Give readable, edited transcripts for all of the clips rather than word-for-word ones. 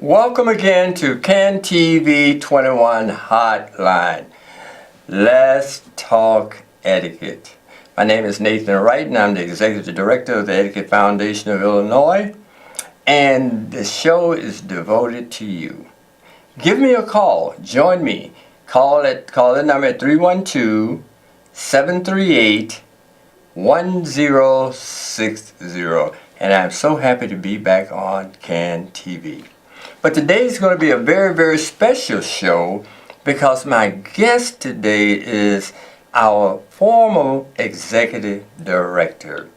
Welcome again to CAN TV 21 Hotline. Let's talk etiquette. My name is Nathan Wright and I'm the Executive Director of the Etiquette Foundation of Illinois, and the show is devoted to you. Give me a call. Join me. Call the number at 312-738-1060. And I'm so happy to be back on CAN TV. But today is going to be a very, very special show because my guest today is our former executive director.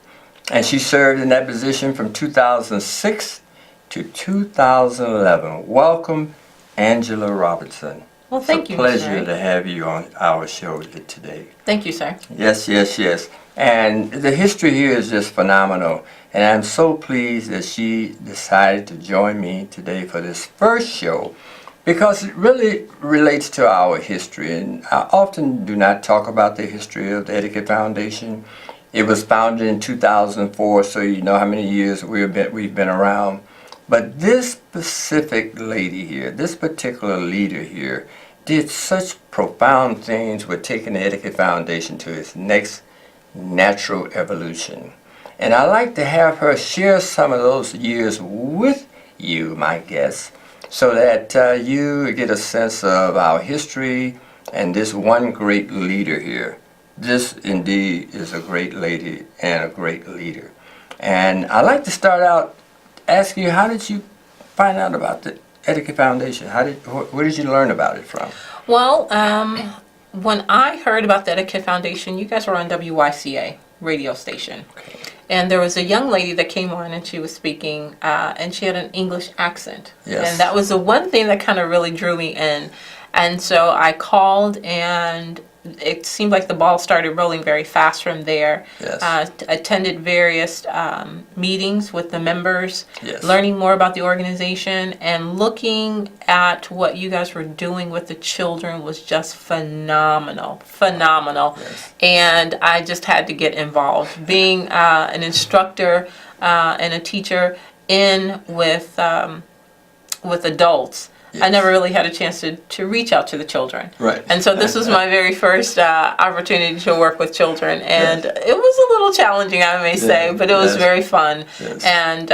And she served in that position from 2006 to 2011. Welcome, Angela Robertson. Well, thank you, Mr. It's a pleasure Wright. to have you on our show today. Thank you, sir. Yes, yes, yes. And the history here is just phenomenal. And I'm so pleased that she decided to join me today for this first show because it really relates to our history. And I often do not talk about the history of the Etiquette Foundation. It was founded in 2004, so you know how many years we've been around. But this specific lady here, this particular leader here, did such profound things with taking the Etiquette Foundation to its next natural evolution. And I'd like to have her share some of those years with you, my guests, so that you get a sense of our history and this one great leader here. This indeed is a great lady and a great leader. And I'd like to start out asking you, how did you find out about the Etiquette Foundation? Where did you learn about it from? Well, when I heard about the Etiquette Foundation, you guys were on WYCA radio station. Okay. And there was a young lady that came on and she was speaking, and she had an English accent. Yes. And that was the one thing that kind of really drew me in. And so I called, and it seemed like the ball started rolling very fast from there. Yes. Attended various meetings with the members, Yes. learning more about the organization, and looking at what you guys were doing with the children was just phenomenal. Yes. And I just had to get involved. Being an instructor and a teacher with adults, I Yes. never really had a chance to reach out to the children. Right. And so this was my very first opportunity to work with children. And it was a little challenging, I may say, but it was Yes. very fun. Yes. And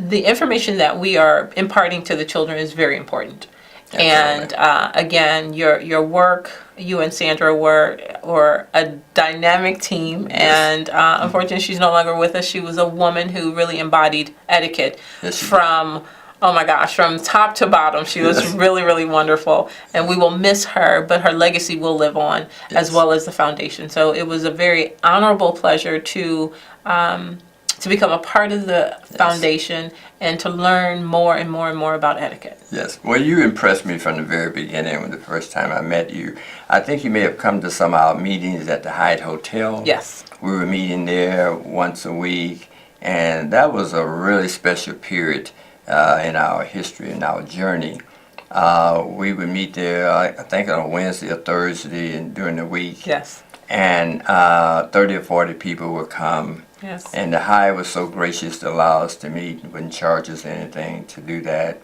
the information that we are imparting to the children is very important. Absolutely. And again, your work, you and Sandra were a dynamic team. Yes. And unfortunately, she's no longer with us. She was a woman who really embodied etiquette Yes, she from... Oh my gosh, from top to bottom. She was really, really wonderful. And we will miss her, but her legacy will live on, as well as the foundation. So it was a very honorable pleasure to become a part of the foundation and to learn more and more and more about etiquette. Yes. Well, you impressed me from the very beginning when the first time I met you. I think you may have come to some of our meetings at the Hyatt Hotel. Yes. We were meeting there once a week, and that was a really special period in our history and our journey. We would meet there, I think on a Wednesday or Thursday and during the week. Yes. And 30 or 40 people would come. Yes. And the Hyatt was so gracious to allow us to meet and wouldn't charge us anything to do that.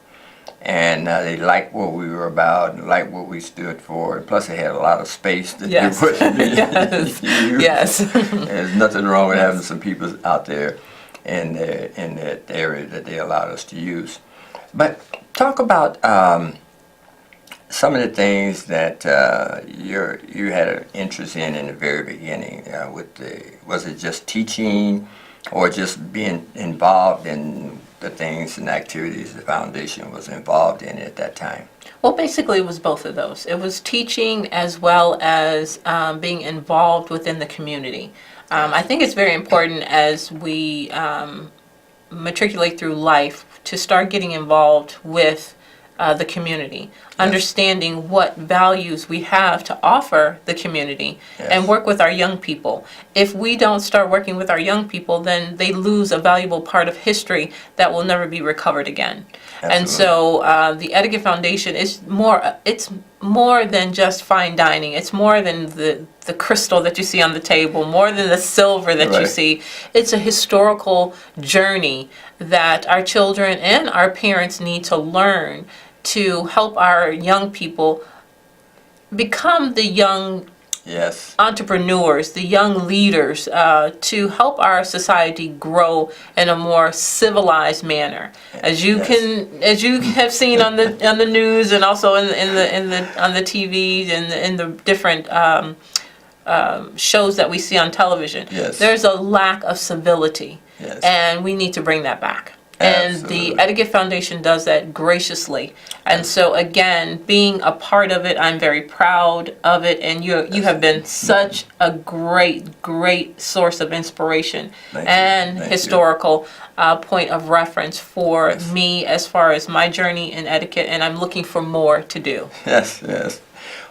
And they liked what we were about and liked what we stood for. And plus, they had a lot of space that Yes. they wouldn't be Yes. used. Yes. There's nothing wrong with having some people out there in that area that they allowed us to use. But talk about some of the things that you had an interest in the very beginning. Was it just teaching, or just being involved in the things and activities the foundation was involved in at that time? Well, basically, it was both of those. It was teaching as well as being involved within the community. I think it's very important as we matriculate through life to start getting involved with the community, understanding what values we have to offer the community, and work with our young people. If we don't start working with our young people, then they lose a valuable part of history that will never be recovered again. Absolutely. And so the Etiquette Foundation is more, it's more than just fine dining. It's more than the crystal that you see on the table, more than the silver that you Right. see. It's a historical journey that our children and our parents need to learn to help our young people become the young Yes. entrepreneurs, the young leaders, to help our society grow in a more civilized manner. As you Yes. as you have seen on the news and also on the TV and in the different shows that we see on television, Yes. there's a lack of civility, Yes. and we need to bring that back. And Absolutely. the Etiquette Foundation does that graciously. And so again, being a part of it, I'm very proud of it. And you have been such a great source of inspiration Thank you. and Thank you. historical point of reference for me as far as my journey in etiquette. And I'm looking for more to do. Yes, yes.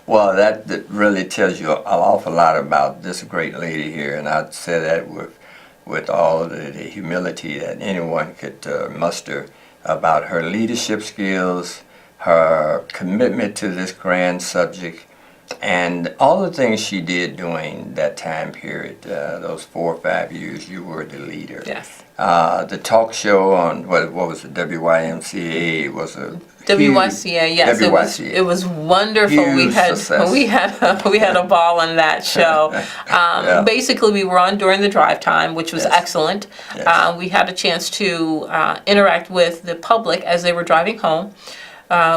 Well, that really tells you an awful lot about this great lady here, and I'd say that with all of the humility that anyone could muster about her leadership skills, her commitment to this grand subject, and all the things she did during that time period, those 4 or 5 years you were the leader. Yes. The talk show on, what was it, WYMCA was a WYCA, yes, WYCA. it was wonderful. Huge success. we had a ball on that show. Yeah. Basically, we were on during the drive time, which was Yes. excellent. Yes. We had a chance to interact with the public as they were driving home.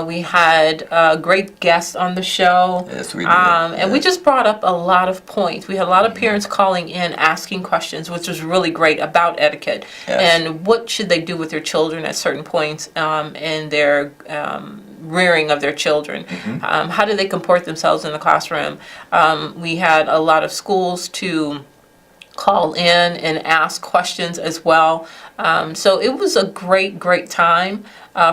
We had great guests on the show. Yes, we did. And we just brought up a lot of points. We had a lot of parents calling in, asking questions, which was really great about etiquette. Yes. And what should they do with their children at certain points in their rearing of their children? How do they comport themselves in the classroom? We had a lot of schools to call in and ask questions as well. So it was a great time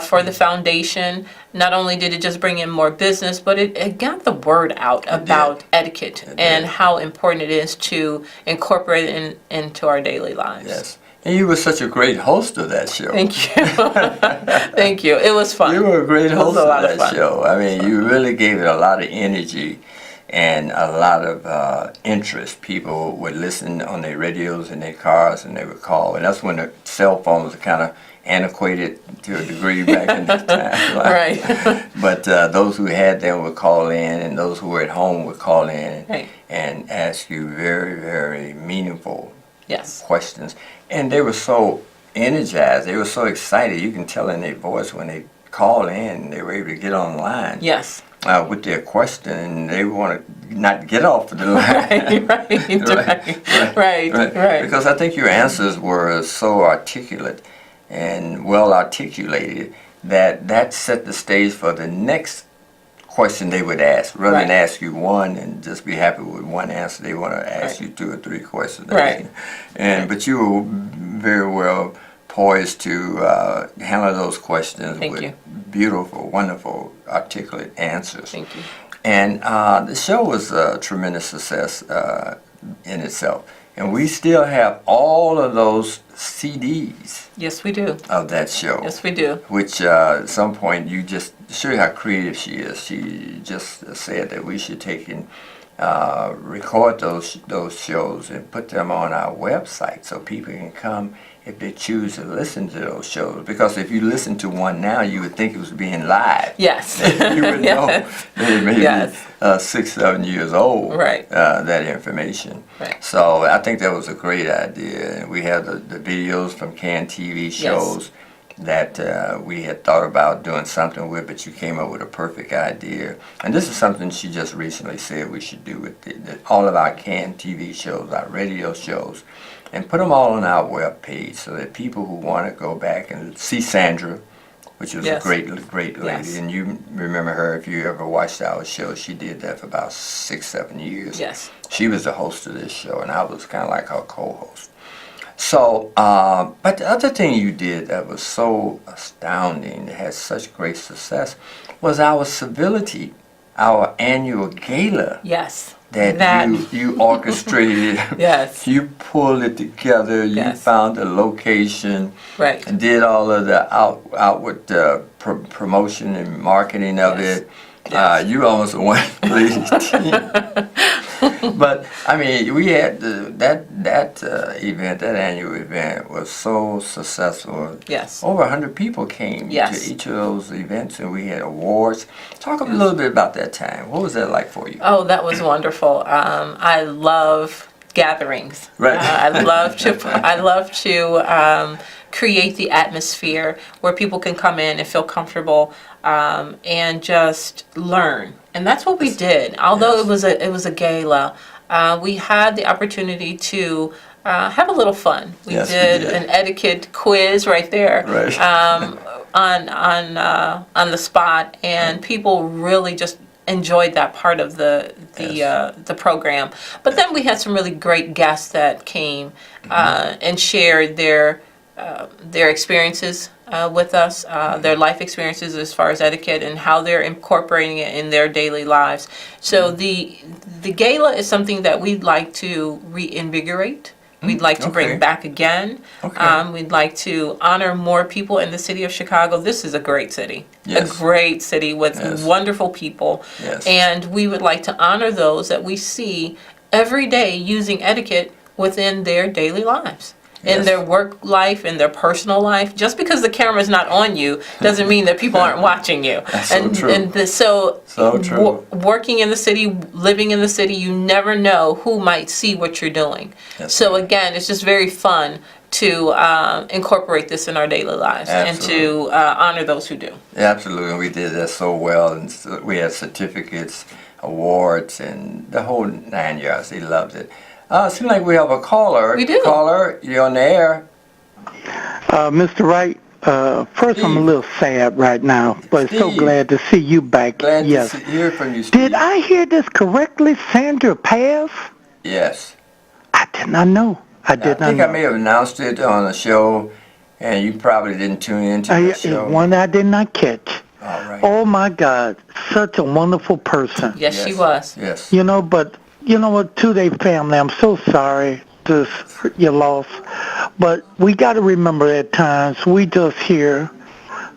for the foundation. Not only did it just bring in more business, but it got the word out about etiquette and how important it is to incorporate it into our daily lives. Yes. And you were such a great host of that show. Thank you. Thank you. It was fun. You were a great It was host a of lot of that fun. show. I mean, you really gave it a lot of energy and a lot of interest. People would listen on their radios in their cars and they would call. And that's when the cell phones were kind of antiquated to a degree back in the time. Right. But those who had them would call in, and those who were at home would call in Right. and ask you very meaningful Yes. questions. And they were so energized. They were so excited. You can tell in their voice when they called in, they were able to get online. Yes. With their question, and they want to not get off of the line. Right. Because I think your answers were so articulate and well articulated that set the stage for the next question they would ask. Rather than ask you one and just be happy with one answer, they want to ask you 2 or 3 questions. Right. But you were very well poised to handle those questions Thank with you. beautiful, wonderful, articulate answers. Thank you. And the show was a tremendous success in itself. And we still have all of those CDs Yes, we do. of that show. Yes, we do. Which at some point you just show you how creative she is. She just said that we should take and record those shows and put them on our website so people can come if they choose to listen to those shows. Because if you listen to one now, you would think it was being live. Yes. You would know that it may Yes. be 6, 7 years old, Right. that information. Right. So I think that was a great idea. We have the videos from canned TV shows that we had thought about doing something with, but you came up with a perfect idea. And this is something she just recently said we should do with all of our canned TV shows, our radio shows, and put them all on our web page so that people who want to go back and see Sandra, which was Yes. a great lady, Yes. and you remember her if you ever watched our show. She did that for about 6, 7 years. Yes. She was the host of this show, and I was kind of like her co-host. So, but the other thing you did that was so astounding, that had such great success, was our civility, our annual gala. Yes. That you orchestrated. Yes. You pulled it together. You Yes. found the location. Right. And did all of the outward promotion and marketing of Yes. it. Yes. You almost won ladies team. But I mean, we had that event, that annual event, was so successful. Yes. Over 100 people came Yes. to each of those events, and we had awards. Talk a little bit about that time. What was that like for you? Oh, that was wonderful. I love gatherings. Right. I love to create the atmosphere where people can come in and feel comfortable and just learn. And that's what we did. Although Yes. it was a gala, we had the opportunity to have a little fun. We Yes, we did did. an etiquette quiz right there. Right. On the spot, and people really just enjoyed that part of the program. But then we had some really great guests that came and shared their experiences with us, their life experiences as far as etiquette and how they're incorporating it in their daily lives. So the gala is something that we'd like to reinvigorate. We'd like to bring back again. Okay. We'd like to honor more people in the city of Chicago. This is a great city. Yes. A great city with Yes. wonderful people. Yes. And we would like to honor those that we see every day using etiquette within their daily lives. In Yes. their work life, in their personal life. Just because the camera's not on you doesn't mean that people aren't watching you. That's so true. So true. Working in the city, living in the city, you never know who might see what you're doing. That's So again, it's just very fun to incorporate this in our daily lives and to honor those who do. Absolutely, and we did that so well, and so we had certificates, awards, and the whole 9 yards. They loved it. It seems like we have a caller. We do. Caller, you're on the air. Mr. Wright, first I'm a Steve. little sad right now, but so Steve. glad to see you back. Glad Yes. to hear from you, Steve. Did I hear this correctly? Sandra passed? Yes. I did not know. I did I think not I know. may have announced it on the show, and you probably didn't tune into the show. One I did not catch. All right. Oh my God, such a wonderful person. Yes, she was. Yes. You know, but you know what, to their family, I'm so sorry to your loss. But we got to remember at times we just here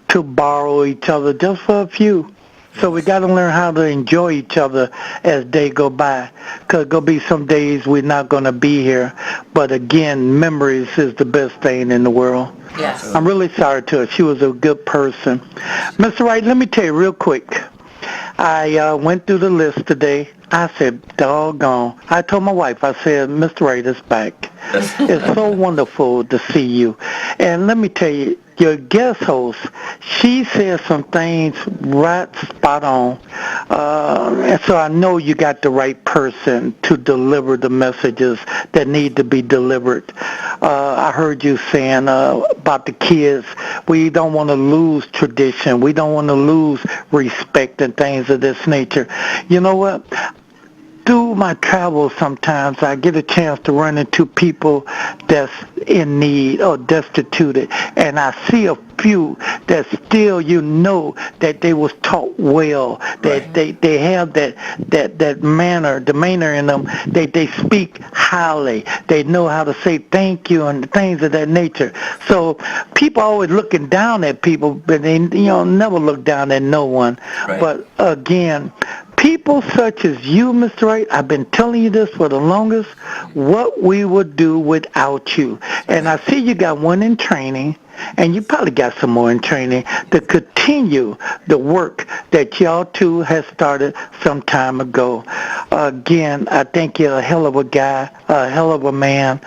to borrow each other just for a few. So we got to learn how to enjoy each other as day go by. Because going to be some days we're not going to be here. But again, memories is the best thing in the world. Yes. I'm really sorry to her. She was a good person. Mr. Wright, let me tell you real quick. I went through the list today. I said, doggone. I told my wife, I said, Mr. Wright is back. It's so wonderful to see you. And let me tell you, your guest host, she said some things right spot on. And so I know you got the right person to deliver the messages that need to be delivered. I heard you saying about the kids, we don't want to lose tradition. We don't want to lose respect and things of this nature. You know what? Through my travels sometimes I get a chance to run into people that's in need or destitute, and I see a few that still that they was taught well, that they have that manner, the manner in them, they speak highly, they know how to say thank you and things of that nature. So people always looking down at people, but they never look down at no one. Right. But again, people such as you, Mr. Wright, I've been telling you this for the longest, what we would do without you. And I see you got one in training, and you probably got some more in training to continue the work that y'all two has started some time ago. Again, I think you're a hell of a guy, a hell of a man.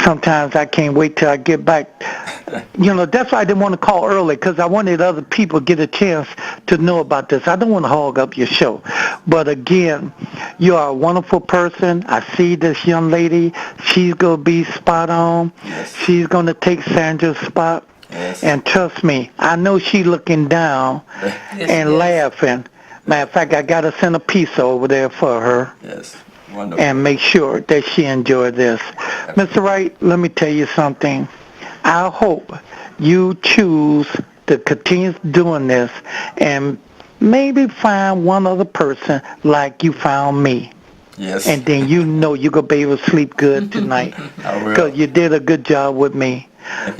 Sometimes I can't wait till I get back. That's why I didn't want to call early, because I wanted other people to get a chance to know about this. I don't want to hog up your show. But again, you are a wonderful person. I see this young lady. She's going to be spot on. Yes. She's going to take Sandra's spot. Yes. And trust me, I know she's looking down and laughing. Matter of fact, I got to send a pizza over there for her. Yes. Wonderful. And make sure that she enjoy this. Mr. Wright, let me tell you something. I hope you choose to continue doing this and maybe find one other person like you found me. Yes. And then you're going to be able to sleep good tonight. I will. Because you did a good job with me.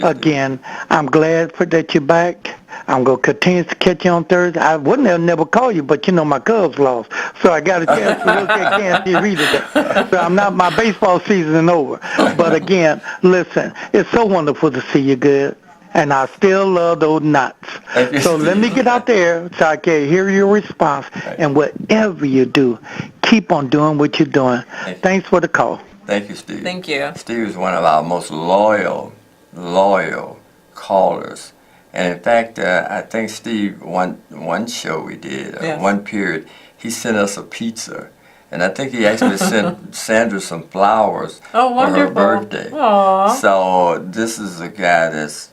Again, I'm glad that you're back. I'm going to continue to catch you on Thursday. I wouldn't have never called you, but my Cubs lost. So I got a chance to look at Kansas City today. So my baseball season is over. But again, listen, it's so wonderful to see you good. And I still love those nuts. So let me get out there so I can hear your response. Right. And whatever you do, keep on doing what you're doing. Thanks for the call. Thank you, Steve. Thank you. Steve is one of our most loyal callers. And in fact, I think Steve, one show we did, Yes. one period, he sent us a pizza. And I think he actually sent Sandra some flowers for her birthday. Aww. So this is a guy that's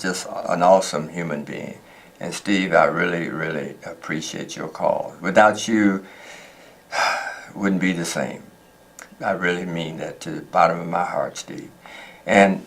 just an awesome human being. And Steve, I really, really appreciate your call. Without you, it wouldn't be the same. I really mean that to the bottom of my heart, Steve. And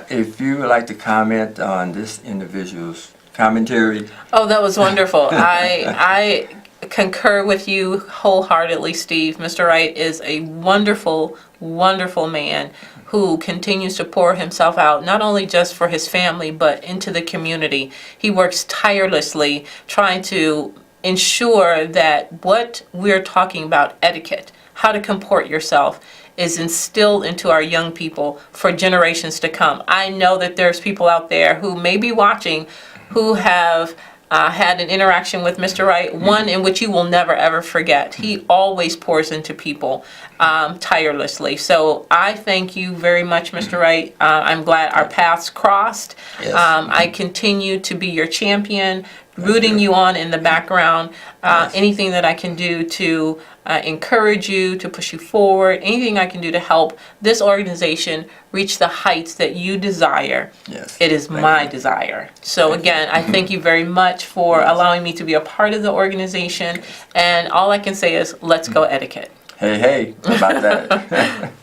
if you would like to comment on this individual's commentary. Oh, that was wonderful. I concur with you wholeheartedly, Steve. Mr. Wright is a wonderful, wonderful man who continues to pour himself out, not only just for his family, but into the community. He works tirelessly trying to ensure that what we're talking about, etiquette, how to comport yourself, is instilled into our young people for generations to come. I know that there's people out there who may be watching who have had an interaction with Mr. Wright, one in which you will never ever forget. He always pours into people tirelessly. So I thank you very much, Mr. Wright. I'm glad our paths crossed. Yes. I continue to be your champion, rooting you on in the background. Yes. Anything that I can do to encourage you, to push you forward, anything I can do to help this organization reach the heights that you desire. Yes. It is Thank my you. desire. So again, I thank you very much for allowing me to be a part of the organization. And all I can say is, let's go etiquette. Hey, how about that?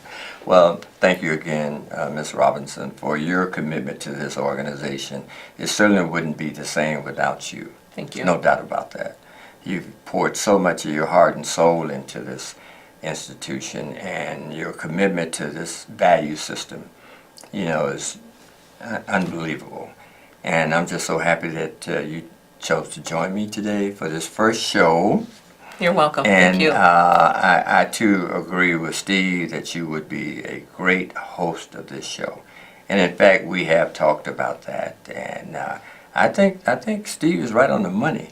Well, thank you again, Ms. Robinson, for your commitment to this organization. It certainly wouldn't be the same without you. Thank you. No doubt about that. You've poured so much of your heart and soul into this institution, and your commitment to this value system, is unbelievable. And I'm just so happy that you chose to join me today for this first show. You're welcome. And Thank you. I too agree with Steve that you would be a great host of this show. And in fact, we have talked about that. And I think Steve is right on the money.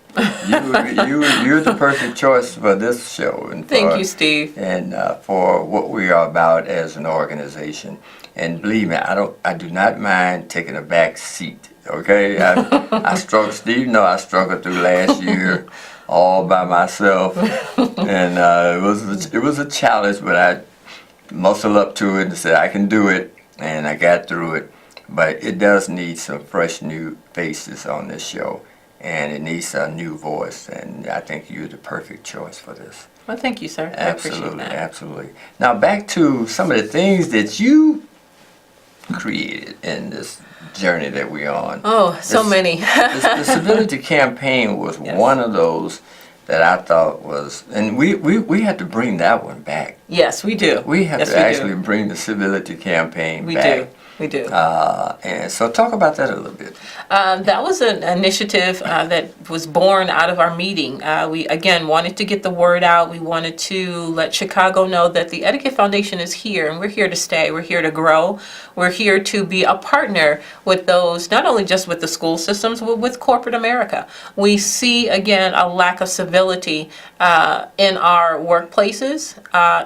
You're the perfect choice for this show. And Thank you, Steve. And for what we are about as an organization. And believe me, I do not mind taking a back seat. Okay, I struggled. Steve, I struggled through last year all by myself, and it was a challenge, but I muscled up to it and said I can do it, and I got through it. But it does need some fresh new faces on this show, and it needs a new voice, and I think you're the perfect choice for this. Well, thank you, sir. I appreciate Absolutely, that. absolutely. Now back to some of the things that you created in this journey that we're on. Oh, so many. The civility campaign was Yes. one of those that I thought was, and we had to bring that one back. Yes, we do. We have Yes, to we do. actually bring the civility campaign We back. do. We do. And so talk about that a little bit. That was an initiative that was born out of our meeting. We, again, wanted to get the word out. We wanted to let Chicago know that the Etiquette Foundation is here, and we're here to stay. We're here to grow. We're here to be a partner with those, not only just with the school systems, but with corporate America. We see, again, a lack of civility in our workplaces,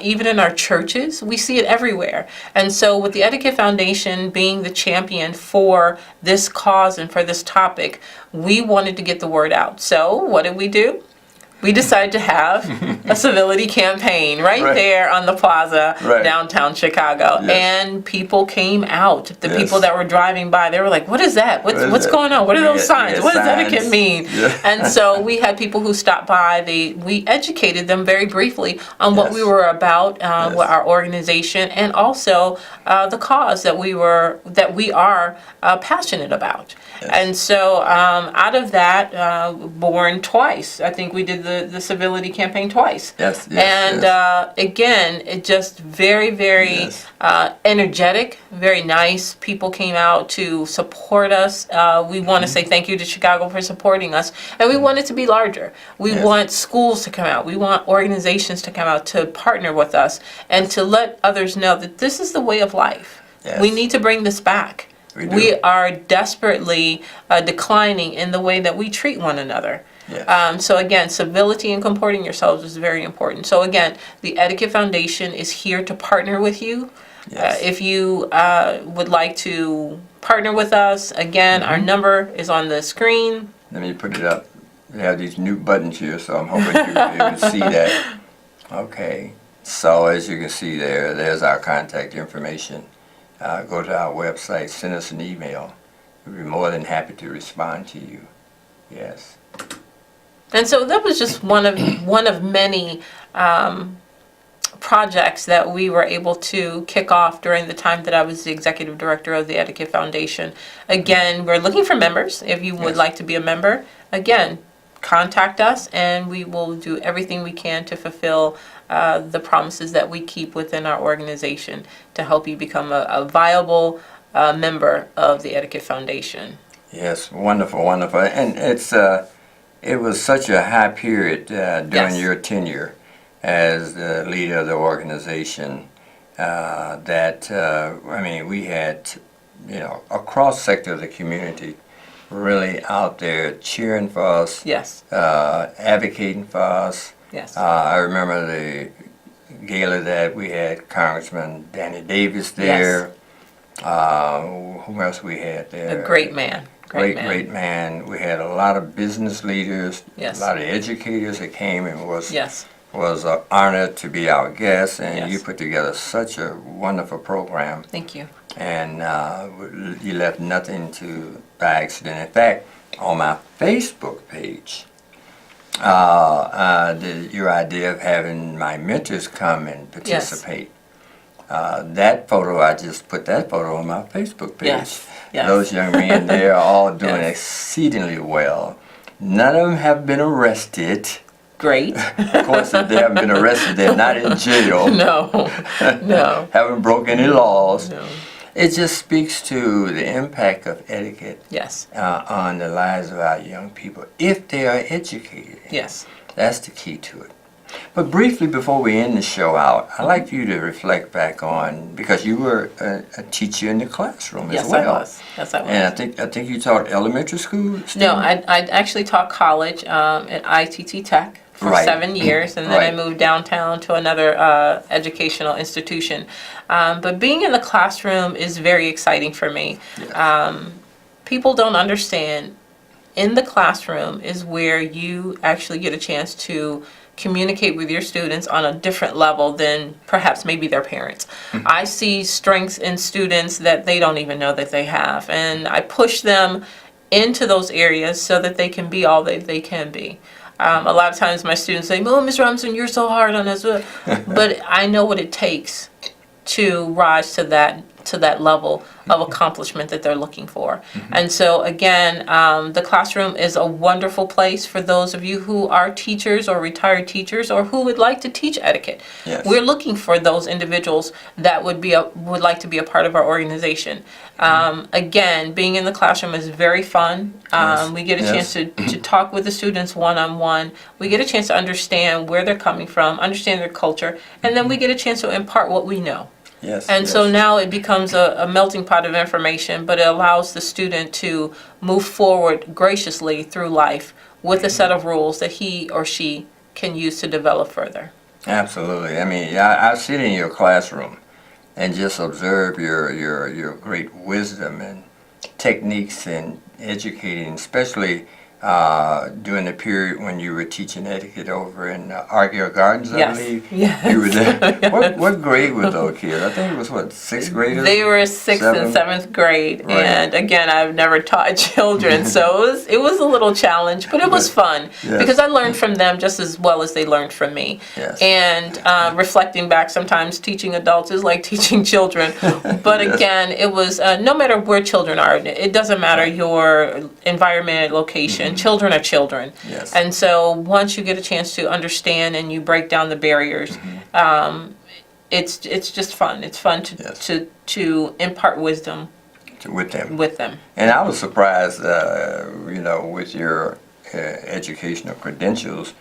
even in our churches. We see it everywhere. And so with the Etiquette Foundation being the champion for this cause and for this topic, we wanted to get the word out. So what did we do? We decided to have a civility campaign right there on the plaza, downtown Chicago. Yes. And people came out. The Yes. people that were driving by, they were like, what is that? What's that? going on? What are those Yeah, signs? yeah, What does signs. etiquette mean? Yeah. And so we had people who stopped by. We educated them very briefly on what Yes. we were about, Yes. what our organization, and also the cause that we are passionate about. Yes. And so out of that, born twice. I think we did the civility campaign twice. Yes, And again, it just very, very energetic, very nice. People came out to support us. We want to say thank you to Chicago for supporting us, and we want it to be larger. We want schools to come out. We want organizations to come out to partner with us and to let others know that this is the way of life. Yes. We need to bring this back. We are desperately declining in the way that we treat one another. Yes. So again, civility and comporting yourselves is very important. So again, the Etiquette Foundation is here to partner with you. Yes. If you would like to partner with us, again, our number is on the screen. Let me put it up. We have these new buttons here, so I'm hoping you'll be able to see that. Okay. So as you can see there's our contact information. Go to our website, send us an email. We'll be more than happy to respond to you. Yes. And so that was just one of many projects that we were able to kick off during the time that I was the executive director of the Etiquette Foundation. Again, we're looking for members. If you would like to be a member, again, contact us and we will do everything we can to fulfill the promises that we keep within our organization to help you become a viable member of the Etiquette Foundation. Yes, wonderful, wonderful. And it was such a high period during your tenure as the leader of the organization that, I mean, we had, a cross sector of the community really out there cheering for us, advocating for us. Yes. I remember the gala that we had Congressman Danny Davis there. Who else we had there? A great man. Great man. We had a lot of business leaders, a lot of educators that came and was an honor to be our guest, and you put together such a wonderful program. Thank you. And you left nothing to by accident. In fact, on my Facebook page, your idea of having my mentors come and participate. That photo, I just put that photo on my Facebook page. Yes. Those young men, they're all doing exceedingly well. None of them have been arrested. Great. Of course, if they haven't been arrested, they're not in jail. No. Haven't broken any laws. No. It just speaks to the impact of etiquette Yes. On the lives of our young people, if they are educated. Yes. That's the key to it. But briefly, before we end the show out, I'd like you to reflect back on, because you were a teacher in the classroom as well. Yes, I was. And I think you taught elementary school students? No, I actually taught college at ITT Tech for 7 years, and then I moved downtown to another educational institution. But being in the classroom is very exciting for me. Yes. People don't understand, in the classroom is where you actually get a chance to communicate with your students on a different level than perhaps maybe their parents. I see strengths in students that they don't even know that they have, and I push them into those areas so that they can be all that they can be. A lot of times my students say, "Oh, Ms. Robinson, you're so hard on us," but I know what it takes to rise to that level of accomplishment that they're looking for. And so again, the classroom is a wonderful place for those of you who are teachers or retired teachers or who would like to teach etiquette. Yes. We're looking for those individuals that would like to be a part of our organization. Again, being in the classroom is very fun. We get a chance to talk with the students one-on-one. We get a chance to understand where they're coming from, understand their culture, and then we get a chance to impart what we know. So now it becomes a melting pot of information, but it allows the student to move forward graciously through life with a set of rules that he or she can use to develop further. Absolutely. I mean, I sit in your classroom and just observe your great wisdom and techniques in educating, especially during the period when you were teaching etiquette over in Argyll Gardens, I believe. Yes. You were there. What grade were those kids? I think it was, what, 6th graders? They were 6th and 7th grade. Right. And again, I've never taught children, so it was a little challenge, but it was fun because I learned from them just as well as they learned from me. Yes. And reflecting back, sometimes teaching adults is like teaching children. But again, it was no matter where children are, it doesn't matter your environment, location. and children are children. Yes. And so once you get a chance to understand and you break down the barriers, it's just fun. It's fun to impart wisdom with them. with them. And I was surprised, with your educational credentials,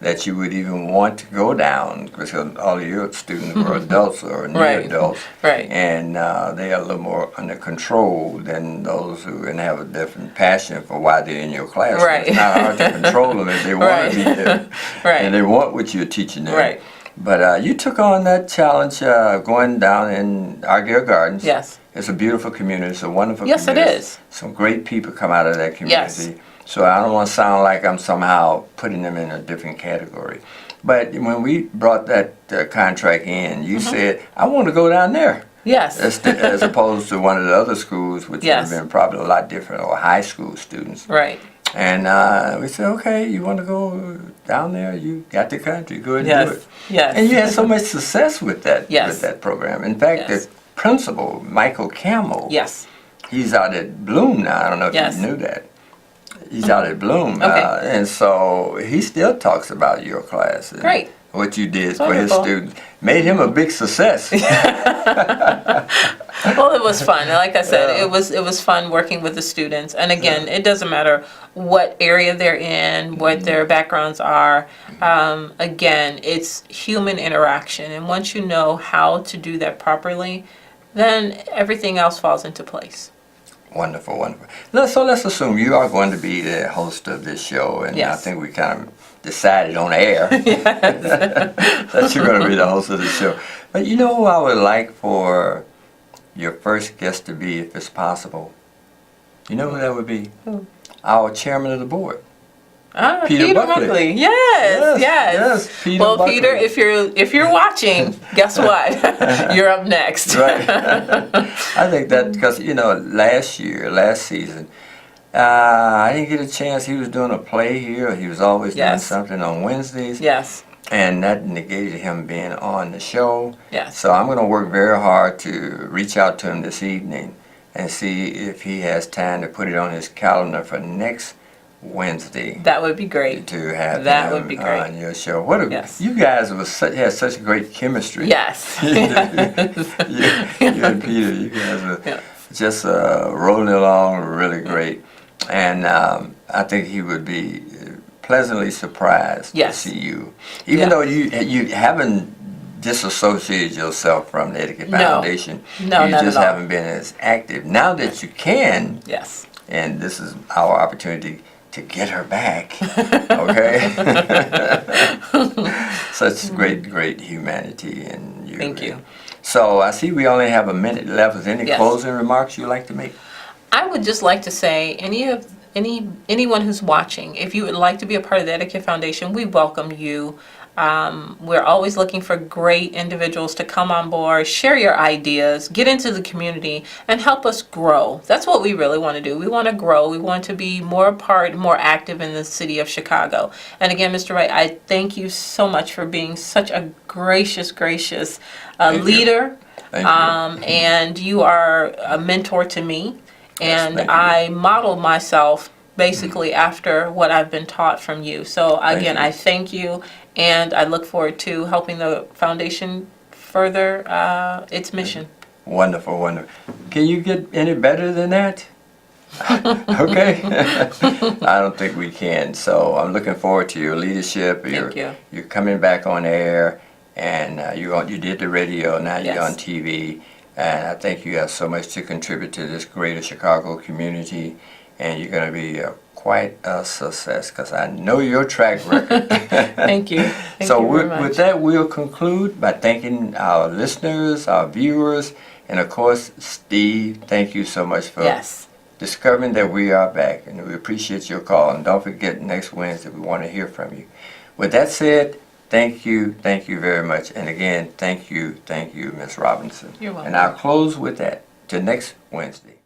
that you would even want to go down, because all of your students were adults or near Right. adults, Right. and they are a little more under control than those who have a different passion for why they're in your class. Right. It's not hard to control them if they want Right. to be there, Right. and they want what you're teaching them. Right. But you took on that challenge going down in Argyle Gardens. Yes. It's a beautiful community. It's a wonderful Yes, it community. is. Some great people come out of that community. Yes. So I don't want to sound like I'm somehow putting them in a different category. But when we brought that contract in, you said, I want to go down there. Yes. As opposed to one of the other schools, which would Yes. have been probably a lot different, or high school students. Right. And we said, okay, you want to go down there? You got the country. Go ahead and do Yes. it. Yes. And you had so much success with that, Yes. with that program. In fact, Yes. the principal, Michael Campbell, Yes. he's out at Bloom now. I don't know if Yes. you knew that. He's out at Bloom. Okay. And so he still talks about your class. And Great. what you did for his Wonderful. students. Made him a big success. Well, it was fun. Like I said, it was fun working with the students. And again, it doesn't matter what area they're in, what their backgrounds are. Again, it's human interaction. And once you know how to do that properly, then everything else falls into place. Wonderful, wonderful. So let's assume you are going to be the host of this show, and Yes. I think we kind of decided on air that you're going to be the host of the show. But you know who I would like for your first guest to be, if it's possible? You know who that would be? Who? Our chairman of the board. Peter Buckley. Yes, Yes, Peter well, Buckley. Peter, if you're watching, guess what? You're up next. Right. I think that because, last season, I didn't get a chance. He was doing a play here. He was always doing Yes. something on Wednesdays. Yes. And that negated him being on the show. Yes. So I'm going to work very hard to reach out to him this evening and see if he has time to put it on his calendar for next Wednesday That would be great. to have That him would be great. on your show. What a, Yes. You guys had such great chemistry. Yes. you and Peter, you guys were Yeah. just rolling along really great. And I think he would be pleasantly surprised Yes. to see you. Even Yeah. though you haven't disassociated yourself from the Etiquette No. Foundation. No, you not just at all. haven't been as active. Now that you can, Yes. and this is our opportunity to get her back, okay? Such great humanity in you. Thank you. So I see we only have a minute left. Is there any Yes. closing remarks you'd like to make? I would just like to say, anyone who's watching, if you would like to be a part of the Etiquette Foundation, we welcome you. We're always looking for great individuals to come on board, share your ideas, get into the community, and help us grow. That's what we really want to do. We want to grow. We want to be more active in the city of Chicago. And again, Mr. Wright, I thank you so much for being such a gracious leader. Thank you. And you are a mentor to me. And thank you. I model myself basically after what I've been taught from you. So again, you. I thank you, and I look forward to helping the foundation further its mission. Wonderful, wonderful. Can you get any better than that? Okay. I don't think we can. So I'm looking forward to your leadership. Thank you. You're coming back on air, and you did the radio. Now you're Yes. on TV, and I think you have so much to contribute to this greater Chicago community, and you're going to be quite a success because I know your track record. Thank you. Thank So you very much. with that, we'll conclude by thanking our listeners, our viewers, and of course, Steve. Thank you so much for Yes. discovering that we are back, and we appreciate your call. And don't forget, next Wednesday, we want to hear from you. With that said, thank you very much. And again, thank you, Ms. Robinson. You're welcome. And I'll close with that. Till next Wednesday.